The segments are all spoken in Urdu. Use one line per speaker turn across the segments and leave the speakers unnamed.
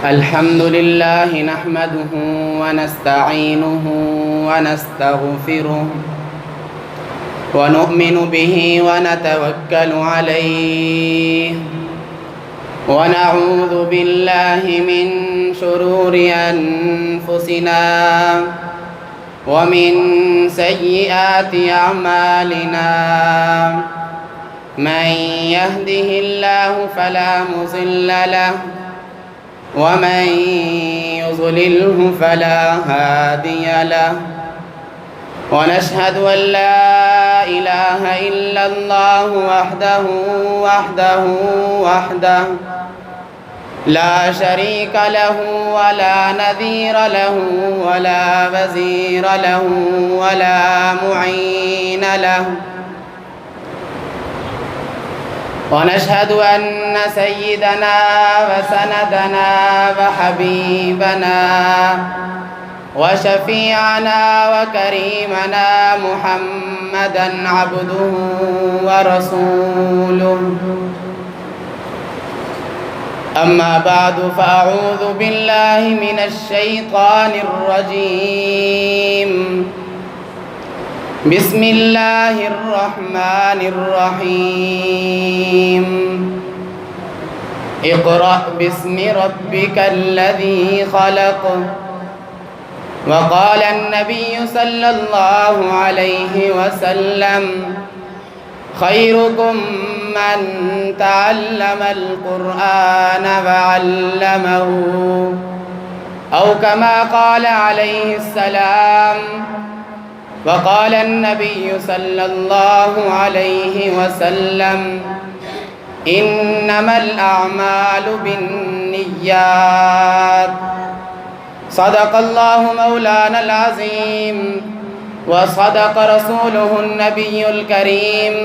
الحمد لله نحمده ونستعينه ونستغفره ونؤمن به ونتوكل عليه ونعوذ بالله من شرور أنفسنا ومن سيئات أعمالنا من يهده الله فلا مضل له ومن يضلله فلا هادي له ونشهد أن لا إله إلا الله وحده لا شريك له ولا نذير له ولا وزير له ولا معين له ونشهد أن سيدنا وسندنا وحبيبنا وشفيعنا وكريمنا محمدًا عبده ورسوله أما بعد فأعوذ بالله من الشيطان الرجيم بسم الله الرحمن الرحيم اقرأ باسم ربك الذي خلق وقال النبي صلى الله عليه وسلم خيركم من تعلم القرآن وعلمه أو كما قال عليه السلام وقال النبي صلى الله عليه وسلم إنما الأعمال بالنيات صدق الله مولانا العظيم وصدق رسوله النبي الكريم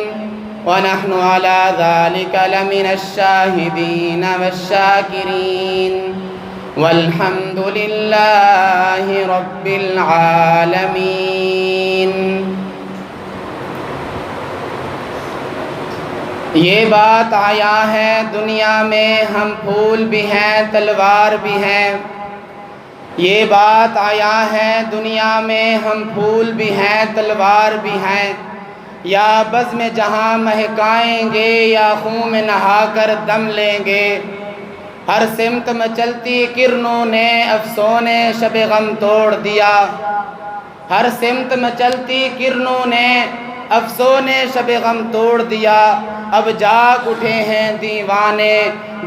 ونحن على ذلك لمن الشاهدين والشاكرين والحمد لله رب العالمين۔ یہ بات آیا ہے دنیا میں ہم پھول بھی ہیں تلوار بھی ہیں، یہ بات آیا ہے دنیا میں ہم پھول بھی ہیں تلوار بھی ہیں، یا بزم جہاں مہکائیں گے یا خون میں نہا کر دم لیں گے۔ ہر سمت میں چلتی کرنوں نے افسون شب غم توڑ دیا، ہر سمت میں چلتی کرنوں نے افسون شب غم توڑ دیا۔ اب جاگ اٹھے ہیں دیوانے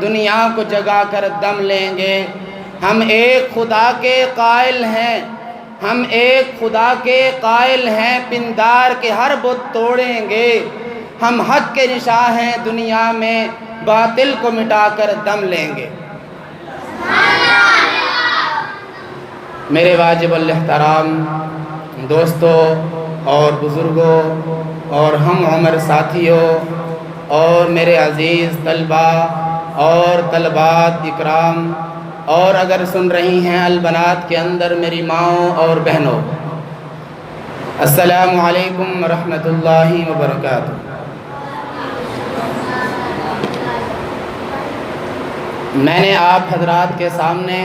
دنیا کو جگا کر دم لیں گے۔ ہم ایک خدا کے قائل ہیں، ہم ایک خدا کے قائل ہیں، پندار کے ہر بت توڑیں گے۔ ہم حق کے نشاں ہیں دنیا میں، باطل کو مٹا کر دم لیں گے۔ میرے واجب الاحترام دوستوں اور بزرگوں اور ہم عمر ساتھیوں اور میرے عزیز طلبہ اور طلبات اکرام اور اگر سن رہی ہیں البنات کے اندر میری ماؤں اور بہنوں، السلام علیکم ورحمۃ اللہ وبرکاتہ۔ میں نے آپ حضرات کے سامنے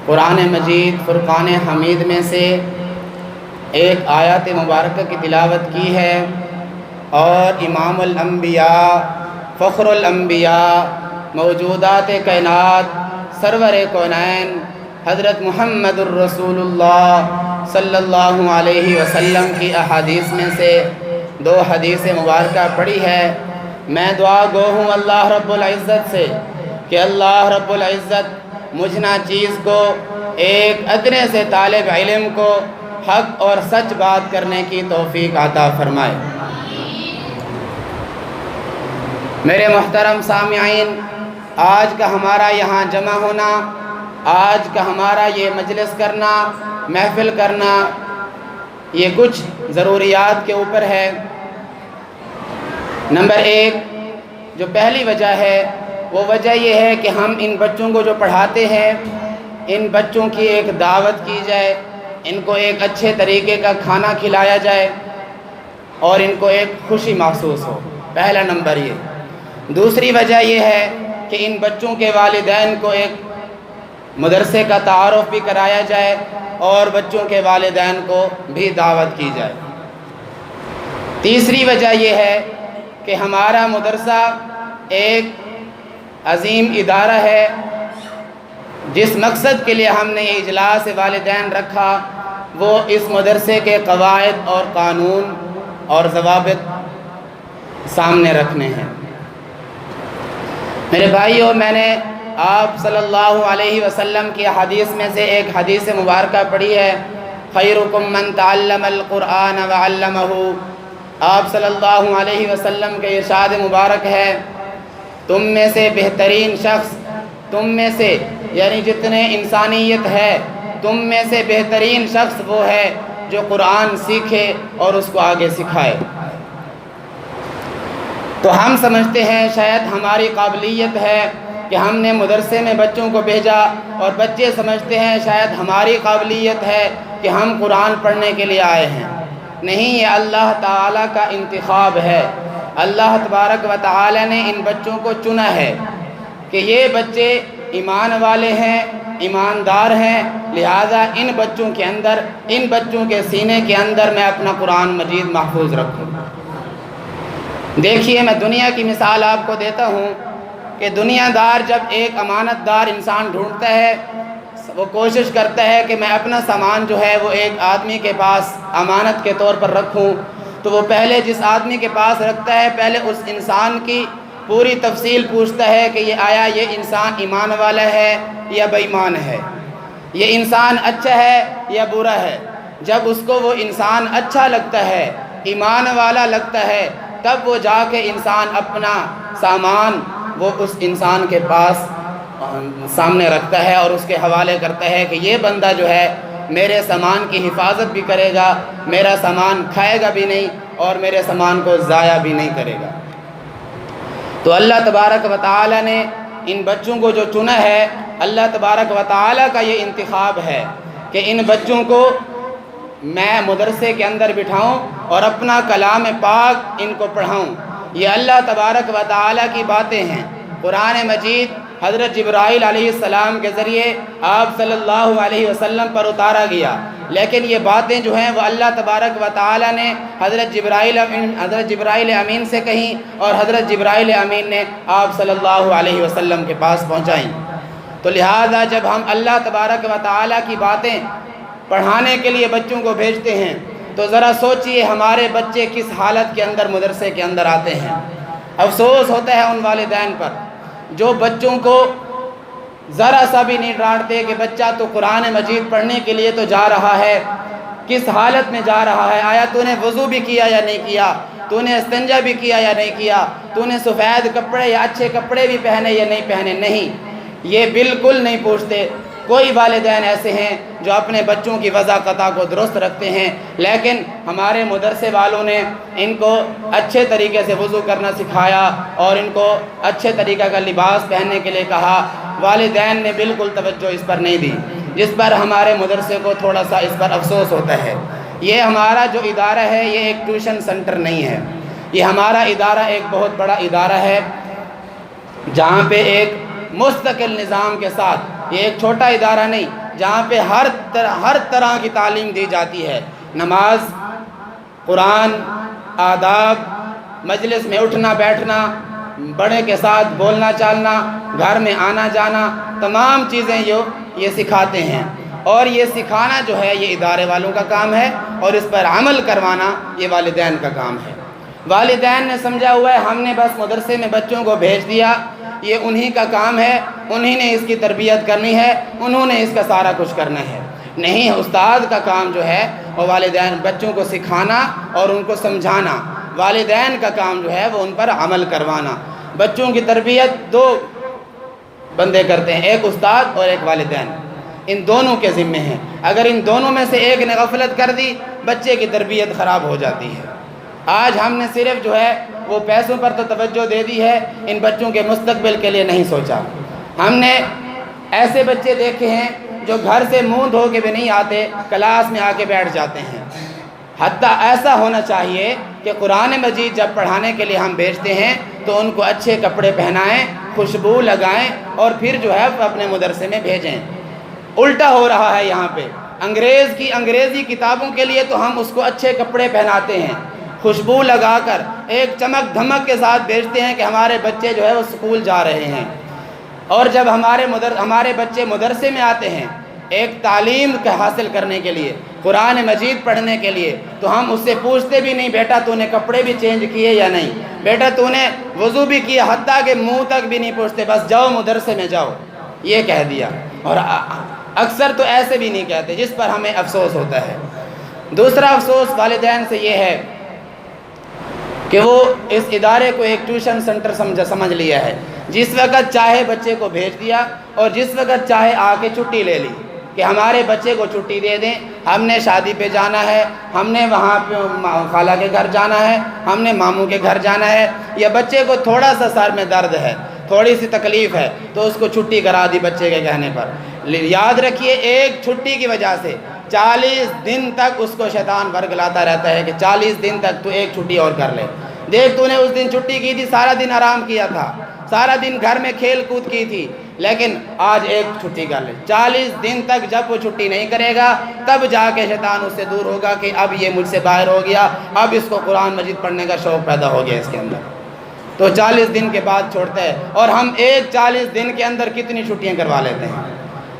قرآن مجید فرقان حمید میں سے ایک آیات مبارکہ کی تلاوت کی ہے، اور امام الانبیاء فخر الانبیاء موجودات کائنات سرور کونین حضرت محمد الرسول اللہ صلی اللہ علیہ وسلم کی احادیث میں سے دو حدیث مبارکہ پڑھی ہے۔ میں دعا گو ہوں اللہ رب العزت سے کہ اللہ رب العزت مجھ ناچیز کو ایک ادنے سے طالب علم کو حق اور سچ بات کرنے کی توفیق عطا فرمائے۔ میرے محترم سامعین، آج کا ہمارا یہاں جمع ہونا، آج کا ہمارا یہ مجلس کرنا، محفل کرنا، یہ کچھ ضروریات کے اوپر ہے۔ نمبر ایک جو پہلی وجہ ہے وہ وجہ یہ ہے کہ ہم ان بچوں کو جو پڑھاتے ہیں ان بچوں کی ایک دعوت کی جائے، ان کو ایک اچھے طریقے کا کھانا کھلایا جائے اور ان کو ایک خوشی محسوس ہو، پہلا نمبر یہ۔ دوسری وجہ یہ ہے کہ ان بچوں کے والدین کو ایک مدرسے کا تعارف بھی کرایا جائے اور بچوں کے والدین کو بھی دعوت کی جائے۔ تیسری وجہ یہ ہے کہ ہمارا مدرسہ ایک عظیم ادارہ ہے، جس مقصد کے لیے ہم نے یہ اجلاس والدین رکھا وہ اس مدرسے کے قواعد اور قانون اور ضوابط سامنے رکھنے ہیں۔ میرے بھائیو، میں نے آپ صلی اللہ علیہ وسلم کی حدیث میں سے ایک حدیث مبارکہ پڑھی ہے، خیرکم من تعلم القرآن وعلمہ۔ آپ صلی اللہ علیہ وسلم کے ارشاد مبارک ہے، تم میں سے بہترین شخص، تم میں سے یعنی جتنے انسانیت ہے، تم میں سے بہترین شخص وہ ہے جو قرآن سیکھے اور اس کو آگے سکھائے۔ تو ہم سمجھتے ہیں شاید ہماری قابلیت ہے کہ ہم نے مدرسے میں بچوں کو بھیجا، اور بچے سمجھتے ہیں شاید ہماری قابلیت ہے کہ ہم قرآن پڑھنے کے لیے آئے ہیں۔ نہیں، یہ اللہ تعالیٰ کا انتخاب ہے۔ اللہ تبارک و تعالیٰ نے ان بچوں کو چنا ہے کہ یہ بچے ایمان والے ہیں، ایماندار ہیں، لہذا ان بچوں کے اندر، ان بچوں کے سینے کے اندر میں اپنا قرآن مجید محفوظ رکھوں۔ دیکھیے، میں دنیا کی مثال آپ کو دیتا ہوں کہ دنیا دار جب ایک امانت دار انسان ڈھونڈتا ہے، وہ کوشش کرتا ہے کہ میں اپنا سامان جو ہے وہ ایک آدمی کے پاس امانت کے طور پر رکھوں، تو وہ پہلے جس آدمی کے پاس رکھتا ہے پہلے اس انسان کی پوری تفصیل پوچھتا ہے کہ یہ انسان ایمان والا ہے یا بے ایمان ہے، یہ انسان اچھا ہے یا برا ہے۔ جب اس کو وہ انسان اچھا لگتا ہے، ایمان والا لگتا ہے، تب وہ جا کے انسان اپنا سامان وہ اس انسان کے پاس سامنے رکھتا ہے اور اس کے حوالے کرتا ہے کہ یہ بندہ جو ہے میرے سامان کی حفاظت بھی کرے گا، میرا سامان کھائے گا بھی نہیں اور میرے سامان کو ضائع بھی نہیں کرے گا۔ تو اللہ تبارک و تعالی نے ان بچوں کو جو چنا ہے، اللہ تبارک و تعالی کا یہ انتخاب ہے کہ ان بچوں کو میں مدرسے کے اندر بٹھاؤں اور اپنا کلام پاک ان کو پڑھاؤں۔ یہ اللہ تبارک و تعالی کی باتیں ہیں۔ قرآن مجید حضرت جبرائیل علیہ السلام کے ذریعے آپ صلی اللہ علیہ وسلم پر اتارا گیا، لیکن یہ باتیں جو ہیں وہ اللہ تبارک و تعالی نے حضرت جبرائیل امین سے کہیں اور حضرت جبرائیل امین نے آپ صلی اللہ علیہ وسلم کے پاس پہنچائیں۔ تو لہٰذا جب ہم اللہ تبارک و تعالی کی باتیں پڑھانے کے لیے بچوں کو بھیجتے ہیں تو ذرا سوچئے ہمارے بچے کس حالت کے اندر مدرسے کے اندر آتے ہیں۔ افسوس ہوتا ہے ان والدین پر جو بچوں کو ذرا سا بھی نہیں ڈانٹتے کہ بچہ تو قرآن مجید پڑھنے کے لیے تو جا رہا ہے، کس حالت میں جا رہا ہے، آیا تو نے وضو بھی کیا یا نہیں کیا، تو نے استنجا بھی کیا یا نہیں کیا، تو نے سفید کپڑے یا اچھے کپڑے بھی پہنے یا نہیں پہنے۔ نہیں، یہ بالکل نہیں پوچھتے۔ کوئی والدین ایسے ہیں جو اپنے بچوں کی وضاقتہ کو درست رکھتے ہیں، لیکن ہمارے مدرسے والوں نے ان کو اچھے طریقے سے وضو کرنا سکھایا اور ان کو اچھے طریقہ کا لباس پہننے کے لیے کہا۔ والدین نے بالکل توجہ اس پر نہیں دی، جس پر ہمارے مدرسے کو تھوڑا سا اس پر افسوس ہوتا ہے۔ یہ ہمارا جو ادارہ ہے یہ ایک ٹیوشن سنٹر نہیں ہے، یہ ہمارا ادارہ ایک بہت بڑا ادارہ ہے جہاں پہ ایک مستقل نظام کے ساتھ، یہ ایک چھوٹا ادارہ نہیں، جہاں پہ ہر طرح کی تعلیم دی جاتی ہے۔ نماز، قرآن، آداب، مجلس میں اٹھنا بیٹھنا، بڑے کے ساتھ بولنا چالنا، گھر میں آنا جانا، تمام چیزیں یہ سکھاتے ہیں۔ اور یہ سکھانا جو ہے یہ ادارے والوں کا کام ہے اور اس پر عمل کروانا یہ والدین کا کام ہے۔ والدین نے سمجھا ہوا ہے ہم نے بس مدرسے میں بچوں کو بھیج دیا، یہ انہی کا کام ہے، انہی نے اس کی تربیت کرنی ہے، انہوں نے اس کا سارا کچھ کرنا ہے۔ نہیں، استاد کا کام جو ہے وہ والدین بچوں کو سکھانا اور ان کو سمجھانا، والدین کا کام جو ہے وہ ان پر عمل کروانا۔ بچوں کی تربیت دو بندے کرتے ہیں، ایک استاد اور ایک والدین، ان دونوں کے ذمے ہیں۔ اگر ان دونوں میں سے ایک نے غفلت کر دی بچے کی تربیت خراب ہو جاتی ہے۔ آج ہم نے صرف جو ہے وہ پیسوں پر تو توجہ دے دی ہے، ان بچوں کے مستقبل کے لیے نہیں سوچا۔ ہم نے ایسے بچے دیکھے ہیں جو گھر سے منہ دھو کے بھی نہیں آتے، کلاس میں آ کے بیٹھ جاتے ہیں۔ حتیٰ ایسا ہونا چاہیے کہ قرآن مجید جب پڑھانے کے لیے ہم بھیجتے ہیں تو ان کو اچھے کپڑے پہنائیں، خوشبو لگائیں اور پھر جو ہے اپنے مدرسے میں بھیجیں۔ الٹا ہو رہا ہے یہاں پہ۔ انگریزی کتابوں کے لیے تو ہم اس کو اچھے کپڑے پہناتے ہیں، خوشبو لگا کر ایک چمک دھمک کے ساتھ بھیجتے ہیں کہ ہمارے بچے جو ہے وہ اسکول جا رہے ہیں، اور جب ہمارے بچے مدرسے میں آتے ہیں ایک تعلیم حاصل کرنے کے لیے، قرآن مجید پڑھنے کے لیے، تو ہم اس سے پوچھتے بھی نہیں بیٹا تو نے کپڑے بھی چینج کیے یا نہیں، بیٹا تو نے وضو بھی کیا، حتیٰ کہ منہ تک بھی نہیں پوچھتے، بس جاؤ مدرسے میں جاؤ، یہ کہہ دیا۔ اور اکثر تو ایسے بھی نہیں کہتے، جس پر ہمیں افسوس ہوتا ہے۔ دوسرا افسوس والدین سے یہ ہے کہ وہ اس ادارے کو ایک ٹیوشن سنٹر سمجھ لیا ہے، جس وقت چاہے بچے کو بھیج دیا اور جس وقت چاہے آ کے چھٹی لے لی کہ ہمارے بچے کو چھٹی دے دیں، ہم نے شادی پہ جانا ہے، ہم نے وہاں پہ خالہ کے گھر جانا ہے، ہم نے ماموں کے گھر جانا ہے، یا بچے کو تھوڑا سا سر میں درد ہے، تھوڑی سی تکلیف ہے تو اس کو چھٹی کرا دی بچے کے کہنے پر۔ یاد رکھیے ایک چھٹی کی وجہ سے 40 دن تک اس کو شیطان ورگلاتا رہتا ہے کہ 40 دن تک تو ایک چھٹی اور کر لے، دیکھ تو نے اس دن چھٹی کی تھی، سارا دن آرام کیا تھا، سارا دن گھر میں کھیل کود کی تھی، لیکن آج ایک چھٹی کر لے۔ 40 دن تک جب وہ چھٹی نہیں کرے گا تب جا کے شیطان اس سے دور ہوگا کہ اب یہ مجھ سے باہر ہو گیا، اب اس کو قرآن مجید پڑھنے کا شوق پیدا ہو گیا اس کے اندر، تو 40 دن کے بعد چھوڑتا ہے۔ اور ہم ایک 40 دن کے اندر کتنی چھٹیاں کروا لیتے ہیں،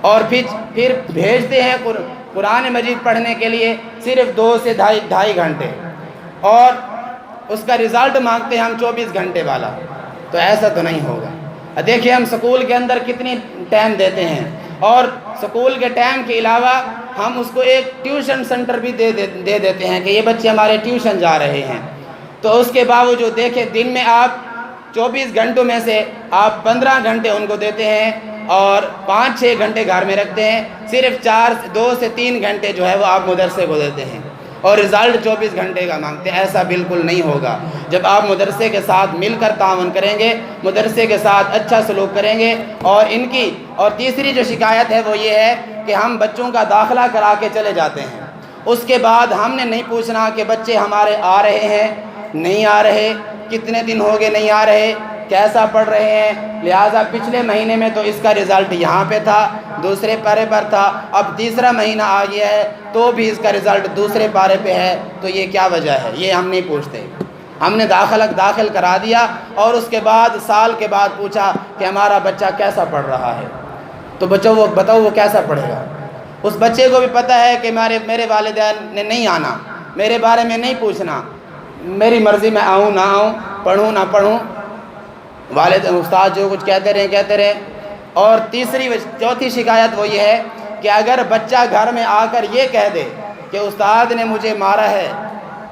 اور پھر بھیجتے ہیں قرآن مجید پڑھنے کے لیے صرف 2 سے ڈھائی گھنٹے، اور اس کا رزلٹ مانگتے ہیں ہم 24 گھنٹے والا، تو ایسا تو نہیں ہوگا۔ دیکھیے ہم سکول کے اندر کتنی ٹائم دیتے ہیں، اور سکول کے ٹائم کے علاوہ ہم اس کو ایک ٹیوشن سنٹر بھی دے دیتے ہیں کہ یہ بچے ہمارے ٹیوشن جا رہے ہیں، تو اس کے باوجود دیکھیں دن میں آپ 24 گھنٹوں میں سے آپ 15 گھنٹے ان کو دیتے ہیں اور 5-6 گھنٹے گھر میں رکھتے ہیں، صرف 2 سے 3 گھنٹے جو ہے وہ آپ مدرسے کو دیتے ہیں، اور رزلٹ 24 گھنٹے کا مانگتے ہیں۔ ایسا بالکل نہیں ہوگا۔ جب آپ مدرسے کے ساتھ مل کر تعاون کریں گے، مدرسے کے ساتھ اچھا سلوک کریں گے، اور تیسری جو شکایت ہے وہ یہ ہے کہ ہم بچوں کا داخلہ کرا کے چلے جاتے ہیں، اس کے بعد ہم نے نہیں پوچھنا کہ بچے ہمارے آ رہے ہیں نہیں آ رہے، کتنے دن ہو گئے نہیں آ رہے، کیسا پڑھ رہے ہیں۔ لہٰذا پچھلے مہینے میں تو اس کا رزلٹ یہاں پہ تھا، دوسرے پارے پر تھا، اب تیسرا مہینہ آ گیا ہے تو بھی اس کا رزلٹ دوسرے پارے پہ ہے، تو یہ کیا وجہ ہے؟ یہ ہم نہیں پوچھتے۔ ہم نے داخل کرا دیا اور اس کے بعد سال کے بعد پوچھا کہ ہمارا بچہ کیسا پڑھ رہا ہے، تو بتاؤ وہ کیسا پڑھے گا؟ اس بچے کو بھی پتہ ہے کہ میرے والدین نے نہیں آنا، میرے بارے میں نہیں پوچھنا، میری مرضی میں آؤں نہ آؤں، پڑھوں نہ پڑھوں، استاد جو کچھ کہتے رہے۔ اور چوتھی شکایت وہ یہ ہے کہ اگر بچہ گھر میں آ کر یہ کہہ دے کہ استاد نے مجھے مارا ہے،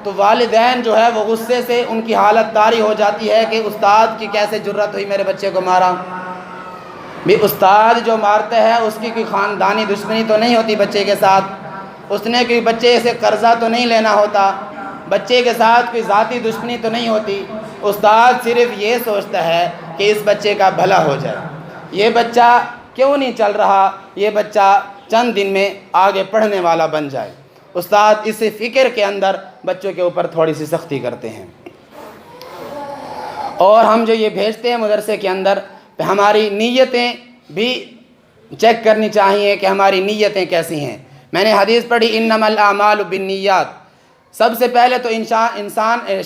تو والدین جو ہے وہ غصے سے ان کی حالت طاری ہو جاتی ہے کہ استاد کی کیسے جرت ہوئی میرے بچے کو مارا۔ بھی استاد جو مارتا ہے اس کی کوئی خاندانی دشمنی تو نہیں ہوتی بچے کے ساتھ، اس نے کوئی بچے سے قرضہ تو نہیں لینا ہوتا، بچے کے ساتھ کوئی ذاتی دشمنی تو نہیں ہوتی۔ استاد صرف یہ سوچتا ہے کہ اس بچے کا بھلا ہو جائے، یہ بچہ کیوں نہیں چل رہا، یہ بچہ چند دن میں آگے پڑھنے والا بن جائے۔ استاد اس فکر کے اندر بچوں کے اوپر تھوڑی سی سختی کرتے ہیں۔ اور ہم جو یہ بھیجتے ہیں مدرسے کے اندر، ہماری نیتیں بھی چیک کرنی چاہیے کہ ہماری نیتیں کیسی ہیں۔ میں نے حدیث پڑھی انما الاعمال بالنیات، سب سے پہلے تو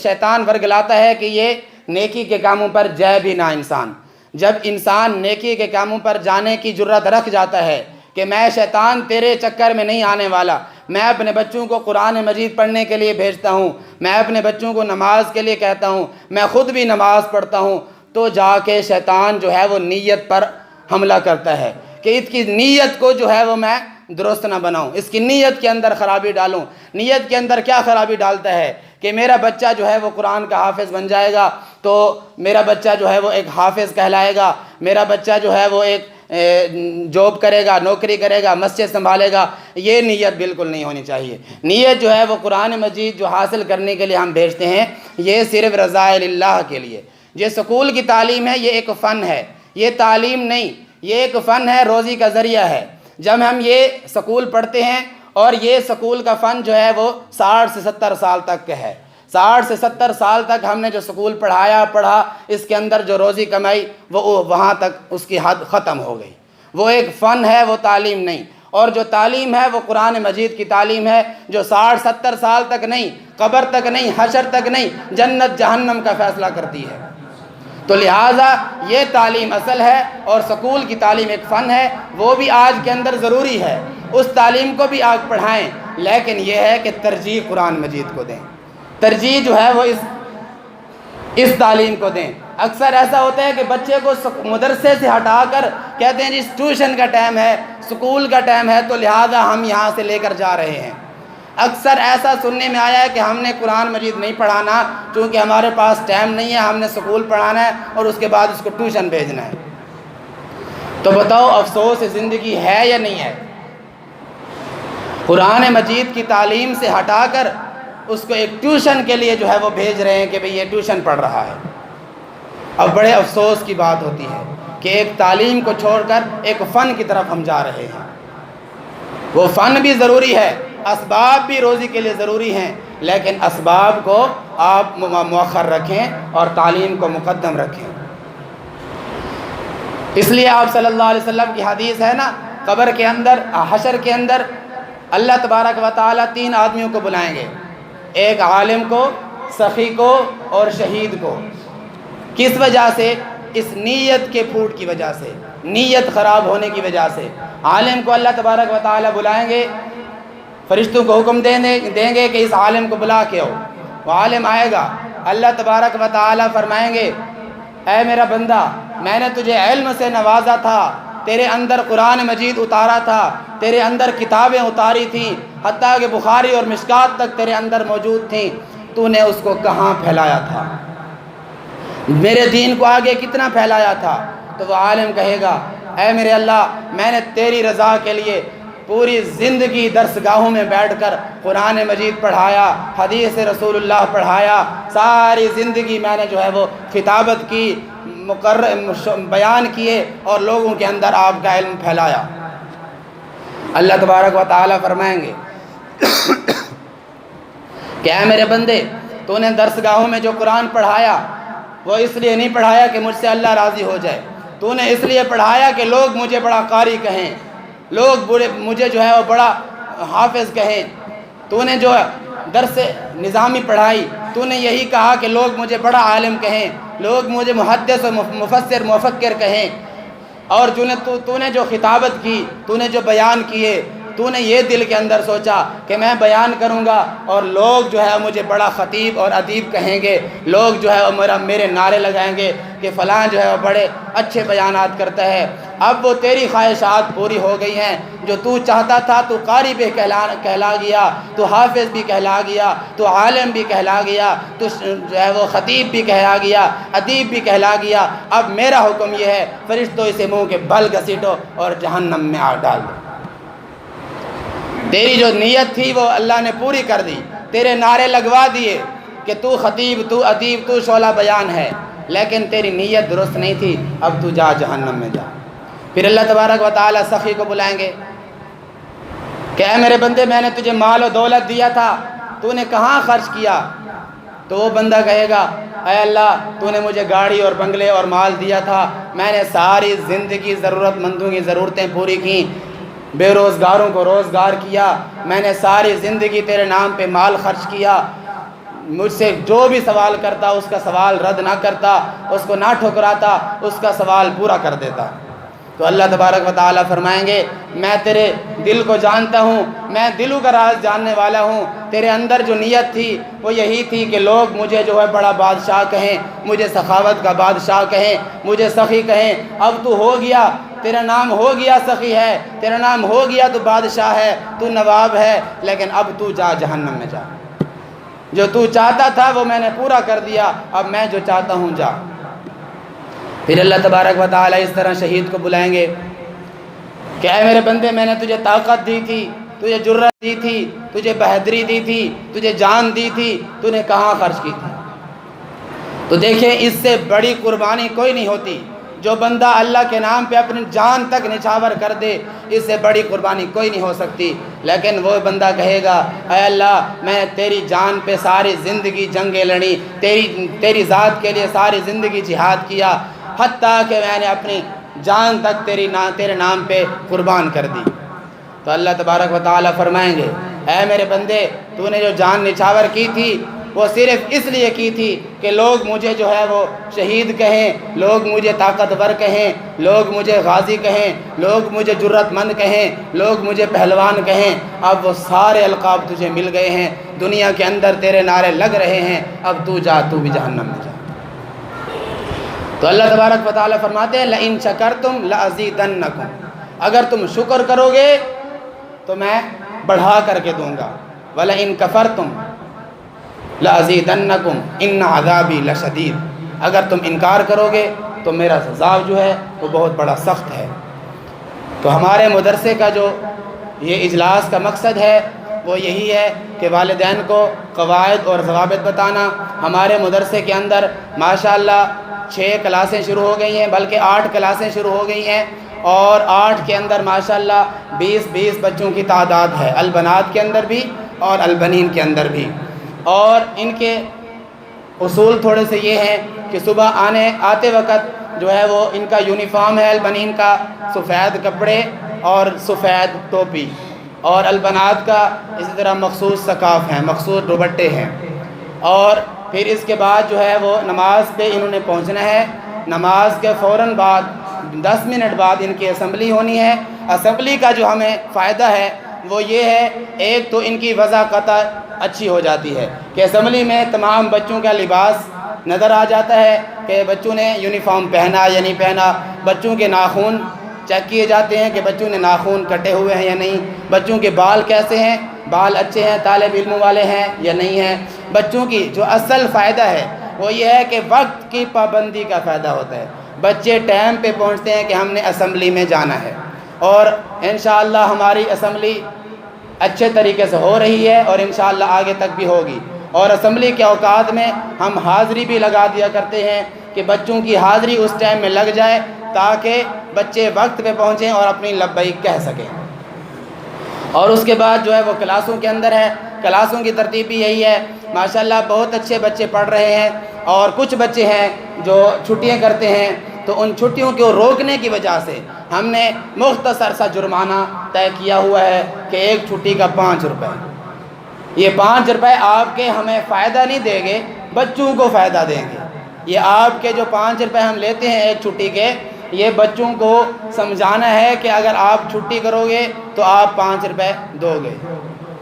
شیطان ورگلاتا ہے کہ یہ نیکی کے کاموں پر جائے بھی نہ انسان۔ جب انسان نیکی کے کاموں پر جانے کی جرت رکھ جاتا ہے کہ میں شیطان تیرے چکر میں نہیں آنے والا، میں اپنے بچوں کو قرآن مجید پڑھنے کے لیے بھیجتا ہوں، میں اپنے بچوں کو نماز کے لیے کہتا ہوں، میں خود بھی نماز پڑھتا ہوں، تو جا کے شیطان جو ہے وہ نیت پر حملہ کرتا ہے کہ اس کی نیت کو جو ہے وہ میں درست نہ بناؤں، اس کی نیت کے اندر خرابی ڈالوں۔ نیت کے اندر کیا خرابی ڈالتا ہے کہ میرا بچہ جو ہے وہ قرآن کا حافظ بن جائے گا، تو میرا بچہ جو ہے وہ ایک حافظ کہلائے گا، میرا بچہ جو ہے وہ ایک جاب کرے گا، نوکری کرے گا، مسجد سنبھالے گا۔ یہ نیت بالکل نہیں ہونی چاہیے۔ نیت جو ہے وہ قرآن مجید جو حاصل کرنے کے لیے ہم بھیجتے ہیں، یہ صرف رضاء اللہ کے لیے۔ یہ سکول کی تعلیم ہے، یہ ایک فن ہے، یہ تعلیم نہیں، یہ ایک فن ہے، روزی کا ذریعہ ہے۔ جب ہم یہ سکول پڑھتے ہیں، اور یہ سکول کا فن جو ہے وہ 60 سے 70 سال تک کا ہے، 60 سے 70 سال تک ہم نے جو سکول پڑھا، اس کے اندر جو روزی کمائی وہ وہاں تک اس کی حد ختم ہو گئی۔ وہ ایک فن ہے، وہ تعلیم نہیں۔ اور جو تعلیم ہے وہ قرآن مجید کی تعلیم ہے، جو 60-70 سال تک نہیں، قبر تک نہیں، حشر تک نہیں، جنت جہنم کا فیصلہ کرتی ہے۔ تو لہٰذا یہ تعلیم اصل ہے، اور سکول کی تعلیم ایک فن ہے، وہ بھی آج کے اندر ضروری ہے، اس تعلیم کو بھی آج پڑھائیں، لیکن یہ ہے کہ ترجیح قرآن مجید کو دیں، ترجیح جو ہے وہ اس تعلیم کو دیں۔ اکثر ایسا ہوتا ہے کہ بچے کو مدرسے سے ہٹا کر کہتے ہیں جی ٹیوشن کا ٹائم ہے، سکول کا ٹائم ہے، تو لہٰذا ہم یہاں سے لے کر جا رہے ہیں۔ اکثر ایسا سننے میں آیا ہے کہ ہم نے قرآن مجید نہیں پڑھانا کیونکہ ہمارے پاس ٹائم نہیں ہے، ہم نے سکول پڑھانا ہے اور اس کے بعد اس کو ٹیوشن بھیجنا ہے۔ تو بتاؤ افسوس زندگی ہے یا نہیں ہے؟ قرآن مجید کی تعلیم سے ہٹا کر اس کو ایک ٹیوشن کے لیے جو ہے وہ بھیج رہے ہیں کہ بھئی یہ ٹیوشن پڑھ رہا ہے۔ اب بڑے افسوس کی بات ہوتی ہے کہ ایک تعلیم کو چھوڑ کر ایک فن کی طرف ہم جا رہے ہیں۔ وہ فن بھی ضروری ہے، اسباب بھی روزی کے لیے ضروری ہیں، لیکن اسباب کو آپ مؤخر رکھیں اور تعلیم کو مقدم رکھیں۔ اس لیے آپ صلی اللہ علیہ وسلم کی حدیث ہے نا، قبر کے اندر، حشر کے اندر اللہ تبارک و تعالیٰ 3 آدمیوں کو بلائیں گے، ایک عالم کو، سخی کو اور شہید کو۔ کس وجہ سے؟ اس نیت کے پھوٹ کی وجہ سے، نیت خراب ہونے کی وجہ سے۔ عالم کو اللہ تبارک و تعالیٰ بلائیں گے، فرشتوں کو حکم دیں گے کہ اس عالم کو بلا کے آؤ۔ وہ عالم آئے گا، اللہ تبارک و تعالیٰ فرمائیں گے اے میرا بندہ، میں نے تجھے علم سے نوازا تھا، تیرے اندر قرآن مجید اتارا تھا، تیرے اندر کتابیں اتاری تھیں، حتیٰ کہ بخاری اور مشکات تک تیرے اندر موجود تھیں، تو نے اس کو کہاں پھیلایا تھا؟ میرے دین کو آگے کتنا پھیلایا تھا؟ تو وہ عالم کہے گا اے میرے اللہ، میں نے تیری رضا کے لیے پوری زندگی درسگاہوں میں بیٹھ کر قرآن مجید پڑھایا، حدیث رسول اللہ پڑھایا، ساری زندگی میں نے جو ہے وہ خطابت کی، بیان کیے اور لوگوں کے اندر آپ کا علم پھیلایا۔ اللہ تبارک و تعالیٰ فرمائیں گے کہ اے میرے بندے، تو نے درسگاہوں میں جو قرآن پڑھایا وہ اس لیے نہیں پڑھایا کہ مجھ سے اللہ راضی ہو جائے، تو نے اس لیے پڑھایا کہ لوگ مجھے بڑا قاری کہیں، لوگ مجھے جو ہے وہ بڑا حافظ کہیں۔ تو نے جو درس نظامی پڑھائی، تو نے یہی کہا کہ لوگ مجھے بڑا عالم کہیں، لوگ مجھے محدث و مفسر مفکر کہیں۔ اور تو نے جو خطابت کی، تو نے جو بیان کیے، تو نے یہ دل کے اندر سوچا کہ میں بیان کروں گا اور لوگ جو ہے مجھے بڑا خطیب اور ادیب کہیں گے، لوگ جو ہے وہ میرے نعرے لگائیں گے کہ فلاں جو ہے وہ بڑے اچھے بیانات کرتا ہے۔ اب وہ تیری خواہشات پوری ہو گئی ہیں، جو تو چاہتا تھا، تو قاری بھی کہلا گیا، تو حافظ بھی کہلا گیا، تو عالم بھی کہلا گیا، تو جو ہے وہ خطیب بھی کہلا گیا، ادیب بھی کہلا گیا۔ اب میرا حکم یہ ہے، فرشتوں اسے منہ کے بل گھسیٹو اور جہنم میں آگ ڈال دو۔ تیری جو نیت تھی وہ اللہ نے پوری کر دی، تیرے نعرے لگوا دیے کہ تو خطیب، تو ادیب، تو شعلہ بیان ہے، لیکن تیری نیت درست نہیں تھی، اب تو جا جہنم میں جا۔ پھر اللہ تبارک و تعالیٰ سخی کو بلائیں گے کہ اے میرے بندے، میں نے تجھے مال و دولت دیا تھا، تو نے کہاں خرچ کیا؟ تو وہ بندہ کہے گا اے اللہ، تو نے مجھے گاڑی اور بنگلے اور مال دیا تھا، میں نے ساری زندگی ضرورت مندوں کی ضرورتیں پوری کیں، بے روزگاروں کو روزگار کیا، میں نے ساری زندگی تیرے نام پہ مال خرچ کیا، مجھ سے جو بھی سوال کرتا اس کا سوال رد نہ کرتا، اس کو نہ ٹھکراتا، اس کا سوال پورا کر دیتا۔ تو اللہ تبارک و تعالیٰ فرمائیں گے میں تیرے دل کو جانتا ہوں، میں دلوں کا راز جاننے والا ہوں، تیرے اندر جو نیت تھی وہ یہی تھی کہ لوگ مجھے جو ہے بڑا بادشاہ کہیں، مجھے سخاوت کا بادشاہ کہیں، مجھے سخی کہیں۔ اب تو ہو گیا، تیرا نام ہو گیا سخی ہے، تیرا نام ہو گیا تو بادشاہ ہے، تو نواب ہے، لیکن اب تو جا جہنم میں جا۔ جو تو چاہتا تھا وہ میں نے پورا کر دیا، اب میں جو چاہتا ہوں جا۔ پھر اللہ تبارک و تعالیٰ اس طرح شہید کو بلائیں گے کہ اے میرے بندے، میں نے تجھے طاقت دی تھی، تجھے جرأت دی تھی، تجھے بہادری دی تھی، تجھے جان دی تھی، تو نے کہاں خرچ کی تھی؟ تو دیکھیں اس سے بڑی قربانی کوئی نہیں ہوتی۔ جو بندہ اللہ کے نام پہ اپنی جان تک نچھاور کر دے، اس سے بڑی قربانی کوئی نہیں ہو سکتی۔ لیکن وہ بندہ کہے گا اے اللہ، میں تیری جان پہ ساری زندگی جنگیں لڑی، تیری ذات کے لیے ساری زندگی جہاد کیا، حتیٰ کہ میں نے اپنی جان تک تیرے نام پہ قربان کر دی۔ تو اللہ تبارک و تعالیٰ فرمائیں گے اے میرے بندے، تو نے جو جان نچھاور کی تھی وہ صرف اس لیے کی تھی کہ لوگ مجھے جو ہے وہ شہید کہیں، لوگ مجھے طاقتور کہیں، لوگ مجھے غازی کہیں، لوگ مجھے جرت مند کہیں، لوگ مجھے پہلوان کہیں۔ اب وہ سارے القاب تجھے مل گئے ہیں، دنیا کے اندر تیرے نعرے لگ رہے ہیں، اب تو جا، تو بھی جہنم میں جا۔ تو اللہ تبارک و تعالیٰ فرماتے ہیں لَإِن شَكَرْتُمْ لَأَزِيدَنَّكُمْ، اگر تم شکر کرو گے تو میں بڑھا کر کے دوں گا، وَلَئِن كَفَرْتُمْ لَأَزِيدَنَّكُمْ إِنَّ عَذَابِي لَشَدِيدٌ، اگر تم انکار کرو گے تو میرا عذاب جو ہے وہ بہت بڑا سخت ہے۔ تو ہمارے مدرسے کا جو یہ اجلاس کا مقصد ہے وہ یہی ہے کہ والدین کو قواعد اور ضوابط بتانا۔ ہمارے مدرسے کے اندر ماشاءاللہ 6 کلاسیں شروع ہو گئی ہیں، بلکہ 8 کلاسیں شروع ہو گئی ہیں، اور 8 کے اندر ماشاءاللہ 20 بچوں کی تعداد ہے، البنات کے اندر بھی اور البنین کے اندر بھی۔ اور ان کے اصول تھوڑے سے یہ ہیں کہ صبح آتے وقت جو ہے وہ ان کا یونیفارم ہے، البنین کا سفید کپڑے اور سفید ٹوپی، اور البنات کا اسی طرح مخصوص ثقاف ہیں، مخصوص دوپٹے ہیں۔ اور پھر اس کے بعد جو ہے وہ نماز پہ انہوں نے پہنچنا ہے، نماز کے فوراً بعد 10 منٹ بعد ان کی اسمبلی ہونی ہے۔ اسمبلی کا جو ہمیں فائدہ ہے وہ یہ ہے، ایک تو ان کی وضاحت اچھی ہو جاتی ہے کہ اسمبلی میں تمام بچوں کا لباس نظر آ جاتا ہے کہ بچوں نے یونیفارم پہنا یا نہیں پہنا، بچوں کے ناخن چیک کیے جاتے ہیں کہ بچوں نے ناخن کٹے ہوئے ہیں یا نہیں، بچوں کے بال کیسے ہیں، بال اچھے ہیں، طالب علم والے ہیں یا نہیں ہیں۔ بچوں کی جو اصل فائدہ ہے وہ یہ ہے کہ وقت کی پابندی کا فائدہ ہوتا ہے، بچے ٹائم پہ پہنچتے ہیں کہ ہم نے اسمبلی میں جانا ہے، اور انشاءاللہ ہماری اسمبلی اچھے طریقے سے ہو رہی ہے اور انشاءاللہ آگے تک بھی ہوگی۔ اور اسمبلی کے اوقات میں ہم حاضری بھی لگا دیا کرتے ہیں کہ بچوں کی حاضری اس ٹائم میں لگ جائے تاکہ بچے وقت پہ پہنچیں اور اپنی لبیک کہہ سکیں۔ اور اس کے بعد جو ہے وہ کلاسوں کے اندر ہے، کلاسوں کی ترتیب بھی یہی ہے، ماشاءاللہ بہت اچھے بچے پڑھ رہے ہیں، اور کچھ بچے ہیں جو چھٹیاں کرتے ہیں، تو ان چھٹیوں کو روکنے کی وجہ سے ہم نے مختصر سا جرمانہ طے کیا ہوا ہے کہ ایک چھٹی کا 5 روپے۔ یہ 5 روپے آپ کے ہمیں فائدہ نہیں دیں گے، بچوں کو فائدہ دیں گے۔ یہ آپ کے جو 5 روپے ہم لیتے ہیں ایک چھٹی کے، یہ بچوں کو سمجھانا ہے کہ اگر آپ چھٹی کرو گے تو آپ 5 روپے دو گے،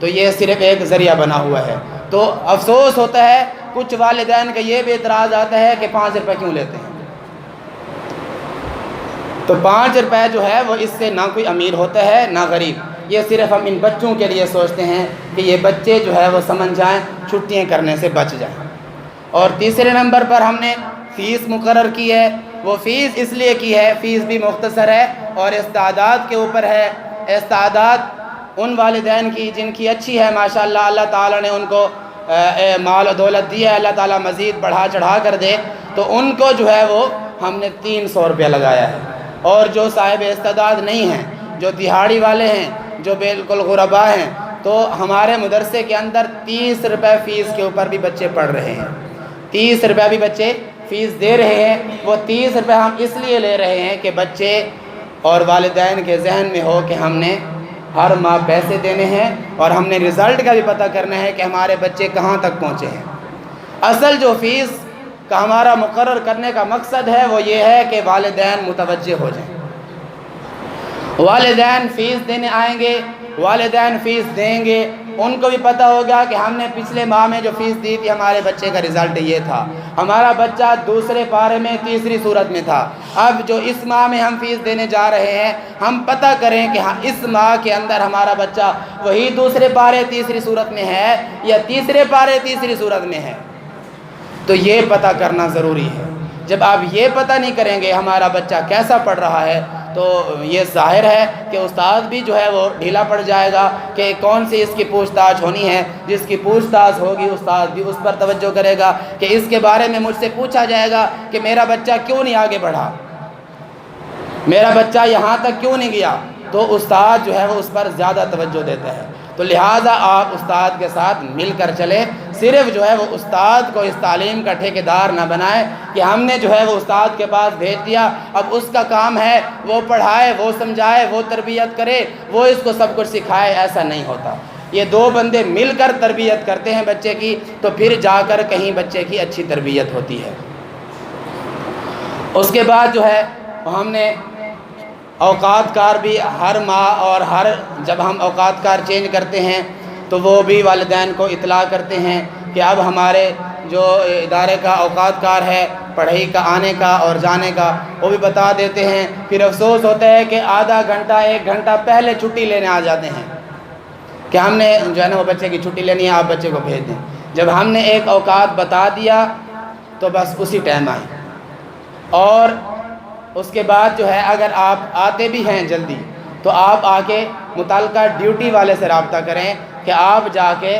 تو یہ صرف ایک ذریعہ بنا ہوا ہے۔ تو افسوس ہوتا ہے کچھ والدین کا یہ بھی اعتراض آتا ہے کہ 5 روپے کیوں لیتے ہیں؟ تو 5 روپے جو ہے وہ اس سے نہ کوئی امیر ہوتا ہے نہ غریب، یہ صرف ہم ان بچوں کے لیے سوچتے ہیں کہ یہ بچے جو ہے وہ سمجھ جائیں، چھٹیاں کرنے سے بچ جائیں۔ اور تیسرے نمبر پر ہم نے فیس مقرر کی ہے، وہ فیس اس لیے کی ہے، فیس بھی مختصر ہے اور استعداد کے اوپر ہے۔ استعداد ان والدین کی جن کی اچھی ہے ماشاءاللہ، اللہ تعالیٰ نے ان کو مال و دولت دی ہے، اللہ تعالیٰ مزید بڑھا چڑھا کر دے، تو ان کو جو ہے وہ ہم نے 300 روپیہ لگایا ہے۔ اور جو صاحب استعداد نہیں ہیں، جو دہاڑی والے ہیں، جو بالکل غربا ہیں، تو ہمارے مدرسے کے اندر 30 روپے فیس کے اوپر بھی بچے پڑھ رہے ہیں، 30 روپے بھی بچے فیس دے رہے ہیں۔ وہ 30 روپے ہم اس لیے لے رہے ہیں کہ بچے اور والدین کے ذہن میں ہو کہ ہم نے ہر ماہ پیسے دینے ہیں اور ہم نے رزلٹ کا بھی پتہ کرنا ہے کہ ہمارے بچے کہاں تک پہنچے ہیں۔ اصل جو فیس کا ہمارا مقرر کرنے کا مقصد ہے وہ یہ ہے کہ والدین متوجہ ہو جائیں، والدین فیس دینے آئیں گے، والدین فیس دیں گے، ان کو بھی پتہ ہوگا کہ ہم نے پچھلے ماہ میں جو فیس دی تھی ہمارے بچے کا رزلٹ یہ تھا، ہمارا بچہ دوسرے پارے میں تیسری صورت میں تھا، اب جو اس ماہ میں ہم فیس دینے جا رہے ہیں ہم پتہ کریں کہ ہاں اس ماہ کے اندر ہمارا بچہ وہی دوسرے پارے تیسری صورت میں ہے یا تیسرے پارے تیسری صورت میں ہے، تو یہ پتہ کرنا ضروری ہے۔ جب آپ یہ پتہ نہیں کریں گے ہمارا بچہ کیسا پڑھ رہا ہے تو یہ ظاہر ہے کہ استاد بھی جو ہے وہ ڈھیلا پڑ جائے گا کہ کون سی اس کی پوچھ تاچھ ہونی ہے، جس کی پوچھ تاچھ ہوگی استاد بھی اس پر توجہ کرے گا کہ اس کے بارے میں مجھ سے پوچھا جائے گا کہ میرا بچہ کیوں نہیں آگے بڑھا، میرا بچہ یہاں تک کیوں نہیں گیا، تو استاد جو ہے وہ اس پر زیادہ توجہ دیتا ہے۔ تو لہٰذا آپ استاد کے ساتھ مل کر چلیں، صرف جو ہے وہ استاد کو اس تعلیم کا ٹھیکیدار نہ بنائیں کہ ہم نے جو ہے وہ استاد کے پاس بھیج دیا، اب اس کا کام ہے وہ پڑھائے، وہ سمجھائے، وہ تربیت کرے، وہ اس کو سب کچھ سکھائے۔ ایسا نہیں ہوتا۔ یہ دو بندے مل کر تربیت کرتے ہیں بچے کی، تو پھر جا کر کہیں بچے کی اچھی تربیت ہوتی ہے۔ اس کے بعد جو ہے ہم نے اوقات کار بھی ہر ماہ اور جب ہم اوقات کار چینج کرتے ہیں تو وہ بھی والدین کو اطلاع کرتے ہیں کہ اب ہمارے جو ادارے کا اوقات کار ہے پڑھائی کا آنے کا اور جانے کا، وہ بھی بتا دیتے ہیں۔ پھر افسوس ہوتا ہے کہ آدھا گھنٹہ 1 گھنٹہ پہلے چھٹی لینے آ جاتے ہیں کہ ہم نے جو ہے نا وہ بچے کی چھٹی لینی ہے، آپ بچے کو بھیج دیں۔ جب ہم نے ایک اوقات بتا دیا تو بس اسی ٹائم آئیں۔ اور اس کے بعد جو ہے اگر آپ آتے بھی ہیں جلدی تو آپ آ کے متعلقہ ڈیوٹی والے سے رابطہ کریں کہ آپ جا کے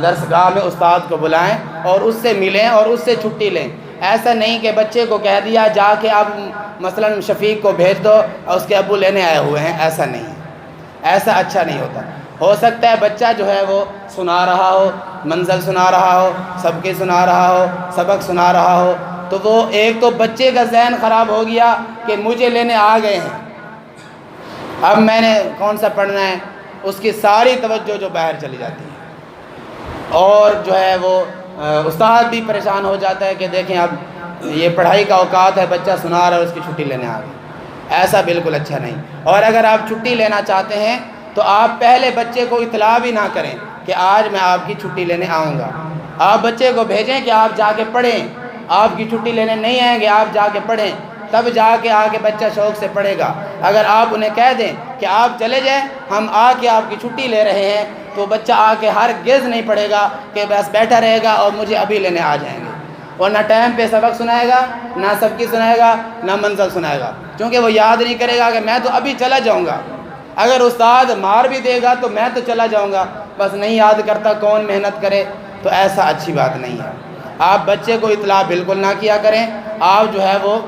درسگاہ میں استاد کو بلائیں اور اس سے ملیں اور اس سے چھٹی لیں۔ ایسا نہیں کہ بچے کو کہہ دیا جا کے اب مثلا شفیق کو بھیج دو اور اس کے ابو لینے آئے ہوئے ہیں، ایسا نہیں ہے، ایسا اچھا نہیں ہوتا۔ ہو سکتا ہے بچہ جو ہے وہ سنا رہا ہو، منزل سنا رہا ہو، سبق سنا رہا ہو، سبق سنا رہا ہو، تو وہ ایک تو بچے کا ذہن خراب ہو گیا کہ مجھے لینے آ گئے ہیں، اب میں نے کون سا پڑھنا ہے، اس کی ساری توجہ جو باہر چلی جاتی ہے، اور جو ہے وہ استاد بھی پریشان ہو جاتا ہے کہ دیکھیں اب یہ پڑھائی کا اوقات ہے، بچہ سنا رہا ہے، اس کی چھٹی لینے آ گئی۔ ایسا بالکل اچھا نہیں۔ اور اگر آپ چھٹی لینا چاہتے ہیں تو آپ پہلے بچے کو اطلاع بھی نہ کریں کہ آج میں آپ کی چھٹی لینے آؤں گا، آپ بچے کو بھیجیں کہ آپ جا کے پڑھیں، آپ کی چھٹی لینے نہیں آئیں گے، آپ جا کے پڑھیں، تب جا کے آ کے بچہ شوق سے پڑھے گا۔ اگر آپ انہیں کہہ دیں کہ آپ چلے جائیں، ہم آ کے آپ کی چھٹی لے رہے ہیں، تو بچہ آ کے ہرگز نہیں پڑھے گا کہ بس بیٹھا رہے گا اور مجھے ابھی لینے آ جائیں گے، اور نہ ٹائم پہ سبق سنائے گا، نہ سبکی سنائے گا، نہ منزل سنائے گا، کیونکہ وہ یاد نہیں کرے گا کہ میں تو ابھی چلا جاؤں گا، اگر استاد مار بھی دے گا تو میں تو چلا جاؤں گا، بس نہیں یاد کرتا کون محنت کرے، تو ایسا اچھی بات نہیں ہے۔ آپ بچے کو اطلاع بالکل نہ کیا کریں، آپ جو ہے وہ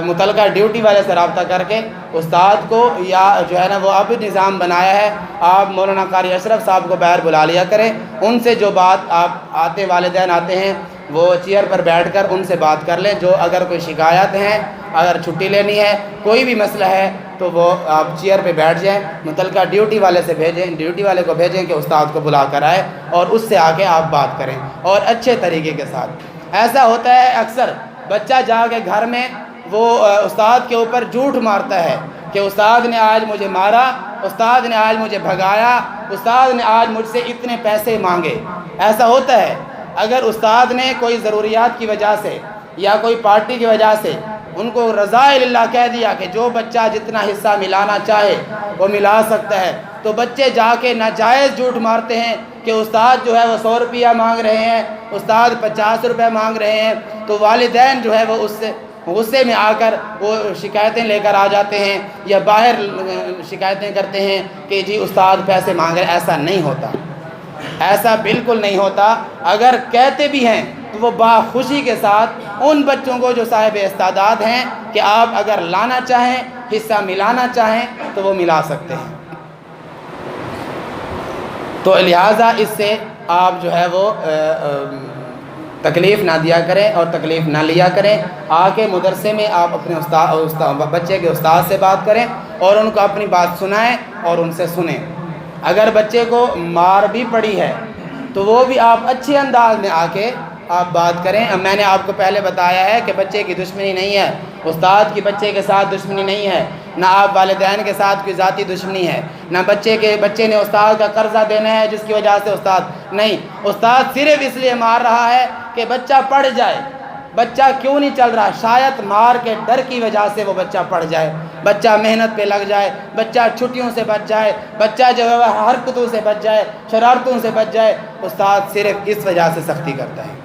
متعلقہ ڈیوٹی والے سے رابطہ کر کے استاد کو، یا جو ہے نا وہ اب نظام بنایا ہے، آپ مولانا قاری اشرف صاحب کو باہر بلا لیا کریں، ان سے جو بات آپ والدین آتے ہیں وہ چیئر پر بیٹھ کر ان سے بات کر لیں، جو اگر کوئی شکایت ہیں، اگر چھٹی لینی ہے، کوئی بھی مسئلہ ہے، تو وہ آپ چیئر پہ بیٹھ جائیں، متعلقہ ڈیوٹی والے سے بھیجیں، ڈیوٹی والے کو بھیجیں کہ استاد کو بلا کر آئے اور اس سے آ کے آپ بات کریں، اور اچھے طریقے کے ساتھ۔ ایسا ہوتا ہے اکثر بچہ جا کے گھر میں وہ استاد کے اوپر جھوٹ مارتا ہے کہ استاد نے آج مجھے مارا، استاد نے آج مجھے بھگایا، استاد نے آج مجھ سے اتنے پیسے مانگے۔ ایسا ہوتا ہے۔ اگر استاد نے کوئی ضروریات کی وجہ سے یا کوئی پارٹی کی وجہ سے ان کو رضائے اللہ کہہ دیا کہ جو بچہ جتنا حصہ ملانا چاہے وہ ملا سکتا ہے، تو بچے جا کے ناجائز جھوٹ مارتے ہیں کہ استاد جو ہے وہ 100 روپیہ مانگ رہے ہیں، استاد 50 روپے مانگ رہے ہیں، تو والدین جو ہے وہ اس سے غصے میں آ کر وہ شکایتیں لے کر آ جاتے ہیں، یا باہر شکایتیں کرتے ہیں کہ جی استاد پیسے مانگ رہے ہیں۔ ایسا نہیں ہوتا، ایسا بالکل نہیں ہوتا۔ اگر کہتے بھی ہیں تو وہ باخوشی کے ساتھ ان بچوں کو جو صاحب استعداد ہیں کہ آپ اگر لانا چاہیں، حصہ ملانا چاہیں تو وہ ملا سکتے ہیں۔ تو لہٰذا اس سے آپ جو ہے وہ تکلیف نہ دیا کریں اور تکلیف نہ لیا کریں۔ آ کے مدرسے میں آپ اپنے بچے کے استاد سے بات کریں اور ان کو اپنی بات سنائیں اور ان سے سنیں۔ اگر بچے کو مار بھی پڑی ہے تو وہ بھی آپ اچھے انداز میں آ کے آپ بات کریں۔ میں نے آپ کو پہلے بتایا ہے کہ بچے کی دشمنی نہیں ہے، استاد کی بچے کے ساتھ دشمنی نہیں ہے، نہ آپ والدین کے ساتھ کوئی ذاتی دشمنی ہے، نہ بچے نے استاد کا قرضہ دینا ہے جس کی وجہ سے استاد نہیں، استاد صرف اس لیے مار رہا ہے کہ بچہ پڑھ جائے۔ بچہ کیوں نہیں چل رہا؟ شاید مار کے ڈر کی وجہ سے وہ بچہ پڑھ جائے، بچہ محنت پہ لگ جائے، بچہ چھٹیوں سے بچ جائے، بچہ جو ہے حرکتوں سے بچ جائے، شرارتوں سے بچ جائے۔ استاد صرف اس وجہ سے سختی کرتا ہے۔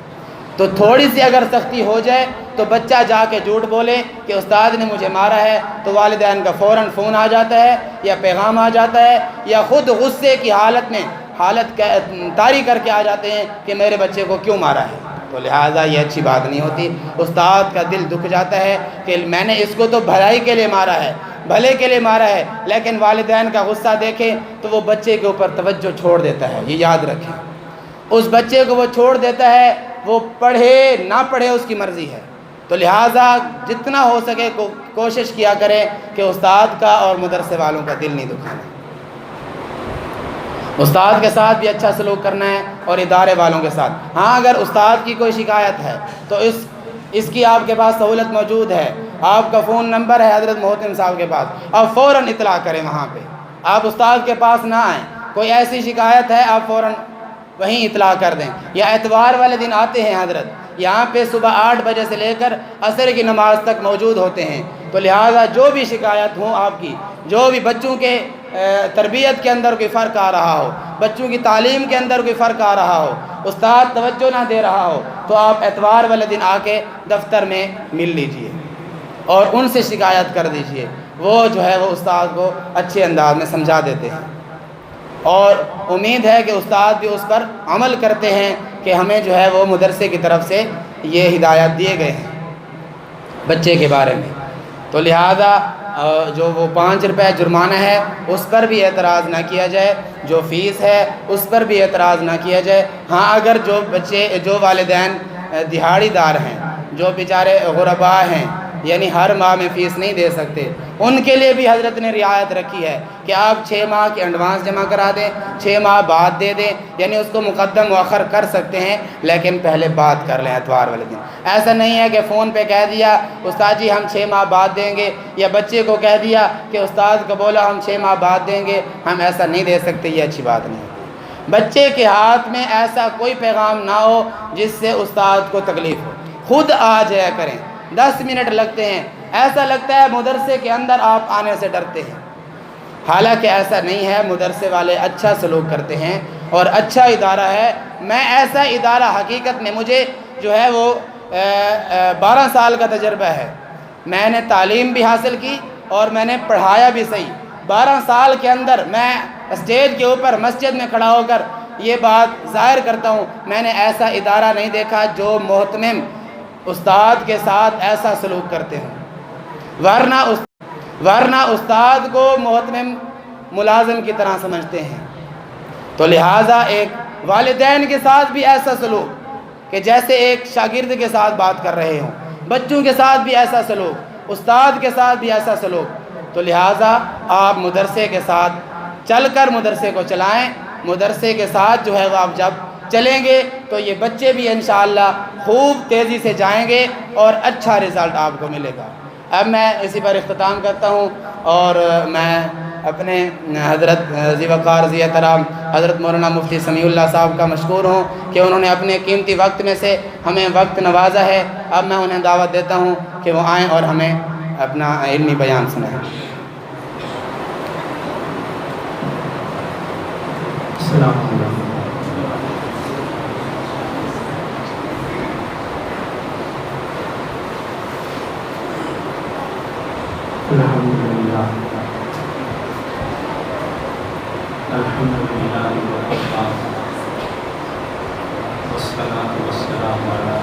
تو تھوڑی سی اگر سختی ہو جائے تو بچہ جا کے جھوٹ بولے کہ استاد نے مجھے مارا ہے، تو والدین کا فوراً فون آ جاتا ہے یا پیغام آ جاتا ہے، یا خود غصے کی حالت طاری کر کے آ جاتے ہیں کہ میرے بچے کو کیوں مارا ہے۔ تو لہٰذا یہ اچھی بات نہیں ہوتی۔ استاد کا دل دکھ جاتا ہے کہ میں نے اس کو تو بھلائی کے لیے مارا ہے، بھلے کے لیے مارا ہے، لیکن والدین کا غصہ دیکھیں تو وہ بچے کے اوپر توجہ چھوڑ دیتا ہے، یہ یاد رکھیں، اس بچے کو وہ چھوڑ دیتا ہے، وہ پڑھے نہ پڑھے اس کی مرضی ہے۔ تو لہٰذا جتنا ہو سکے کوشش کیا کریں کہ استاد کا اور مدرسے والوں کا دل نہیں دکھانا، استاد کے ساتھ بھی اچھا سلوک کرنا ہے اور ادارے والوں کے ساتھ۔ ہاں اگر استاد کی کوئی شکایت ہے تو اس کی آپ کے پاس سہولت موجود ہے، آپ کا فون نمبر ہے حضرت محتم صاحب کے پاس، آپ فوراً اطلاع کریں وہاں پہ، آپ استاد کے پاس نہ آئیں، کوئی ایسی شکایت ہے آپ فوراً وہیں اطلاع کر دیں۔ یا اتوار والے دن آتے ہیں حضرت، یہاں پہ صبح 8 بجے سے لے کر عصر کی نماز تک موجود ہوتے ہیں، تو لہٰذا جو بھی شکایت ہوں آپ کی، جو بھی بچوں کے تربیت کے اندر کوئی فرق آ رہا ہو، بچوں کی تعلیم کے اندر کوئی فرق آ رہا ہو، استاد توجہ نہ دے رہا ہو، تو آپ اتوار والے دن آ کے دفتر میں مل لیجئے اور ان سے شکایت کر دیجئے، وہ جو ہے وہ استاد کو اچھے انداز میں سمجھا دیتے ہیں، اور امید ہے کہ استاد بھی اس پر عمل کرتے ہیں کہ ہمیں جو ہے وہ مدرسے کی طرف سے یہ ہدایات دیے گئے ہیں بچے کے بارے میں۔ تو لہذا جو وہ 5 روپے جرمانہ ہے اس پر بھی اعتراض نہ کیا جائے، جو فیس ہے اس پر بھی اعتراض نہ کیا جائے۔ ہاں اگر جو والدین دہاڑی دار ہیں، جو بیچارے غرباء ہیں، یعنی ہر ماہ میں فیس نہیں دے سکتے، ان کے لیے بھی حضرت نے رعایت رکھی ہے کہ آپ 6 ماہ کی ایڈوانس جمع کرا دیں، 6 ماہ بعد دے دیں، یعنی اس کو مقدم مؤخر کر سکتے ہیں، لیکن پہلے بات کر لیں اتوار والے دن۔ ایسا نہیں ہے کہ فون پہ کہہ دیا استاد جی ہم 6 ماہ بعد دیں گے، یا بچے کو کہہ دیا کہ استاد کو بولا ہم 6 ماہ بعد دیں گے، ہم ایسا نہیں دے سکتے، یہ اچھی بات نہیں ہوتی۔ بچے کے ہاتھ میں ایسا کوئی پیغام نہ ہو جس سے استاد کو تکلیف ہو، خود آ جایا کریں، 10 منٹ لگتے ہیں، ایسا لگتا ہے مدرسے کے اندر آپ آنے سے ڈرتے ہیں، حالانکہ ایسا نہیں ہے، مدرسے والے اچھا سلوک کرتے ہیں اور اچھا ادارہ ہے۔ میں ایسا ادارہ حقیقت میں مجھے جو ہے وہ 12 سال کا تجربہ ہے، میں نے تعلیم بھی حاصل کی اور میں نے پڑھایا بھی صحیح۔ 12 سال کے اندر میں اسٹیج کے اوپر مسجد میں کھڑا ہو کر یہ بات ظاہر کرتا ہوں، میں نے ایسا ادارہ نہیں دیکھا جو محتمم استاد کے ساتھ ایسا سلوک کرتے ہیں، ورنہ استاد کو محتمم ملازم کی طرح سمجھتے ہیں۔ تو لہٰذا ایک والدین کے ساتھ بھی ایسا سلوک کہ جیسے ایک شاگرد کے ساتھ بات کر رہے ہوں، بچوں کے ساتھ بھی ایسا سلوک، استاد کے ساتھ بھی ایسا سلوک۔ تو لہٰذا آپ مدرسے کے ساتھ چل کر مدرسے کو چلائیں، مدرسے کے ساتھ جو ہے وہ آپ جب چلیں گے تو یہ بچے بھی انشاءاللہ خوب تیزی سے جائیں گے اور اچھا رزلٹ آپ کو ملے گا۔ اب میں اسی پر اختتام کرتا ہوں، اور میں اپنے حضرت ذی وقار ذی احترام حضرت مولانا مفتی سمیع اللہ صاحب کا مشکور ہوں کہ انہوں نے اپنے قیمتی وقت میں سے ہمیں وقت نوازا ہے۔ اب میں انہیں دعوت دیتا ہوں کہ وہ آئیں اور ہمیں اپنا علمی بیان سنائیں۔
السلام علیکم۔ الحمدللہ والصلاة والسلام علی